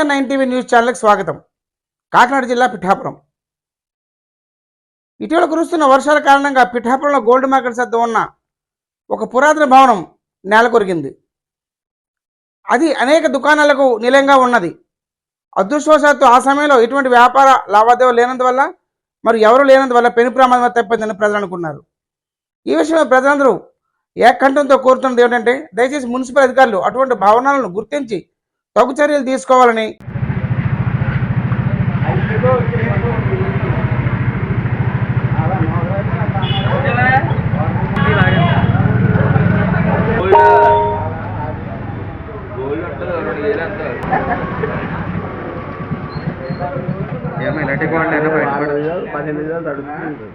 KR9 TV news ఛానల్కి స్వాగతం. కాకినాడ జిల్లా పిఠాపురం. ఇటీవల కురుస్తున్న వర్షాల కారణంగా పిఠాపురంలో గోల్డ్ మార్కెట్ వద్ద ఉన్న ఒక పురాతన భవనం నేలకొరిగింది. అది అనేక దుకాణాలకు నిలయంగా ఉన్నది. అదృష్టవశాత్తు ఆ సమయంలో ఎటువంటి వ్యాపార లావాదేవీలు లేనందువల్ల మరి ఎవరు లేనందువల్ల పెను ప్రమాదం తప్పిందని ప్రజలు అనుకున్నారు. ఈ విషయంలో ప్రజలందరూ ఏకంఠంతో కోరుతున్నది ఏమిటంటే దయచేసి మున్సిపల్ అధికారులు అటువంటి భవనాలను గుర్తించి తగు చర్యలు తీసుకోవాలని. ఏమైనా బయటపడ 15 నిమిషాలు తడుతుంది.